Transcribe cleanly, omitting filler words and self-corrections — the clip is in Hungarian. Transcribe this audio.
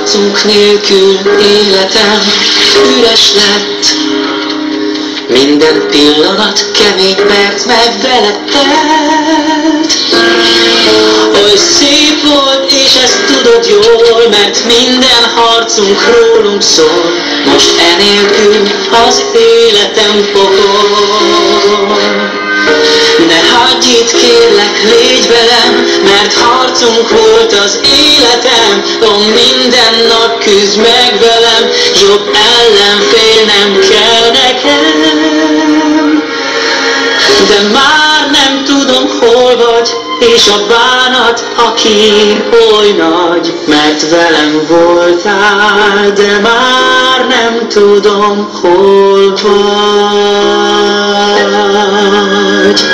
harcunk nélkül életem üres lett. Minden pillanat kemény perc, mert veled telt. Oly szép volt, és ezt tudod jól, mert minden harcunk rólunk szól. Most enélkül az életem pokol. Ne hagyj itt, kérlek, légy velem, mert harcunk volt az életem. Ó, minden nap küzd meg velem, jobb ellenfél nem kell nekem. De már nem tudom, hol vagy, és a bánat, aki oly nagy, mert velem voltál, de már nem tudom, hol vagy.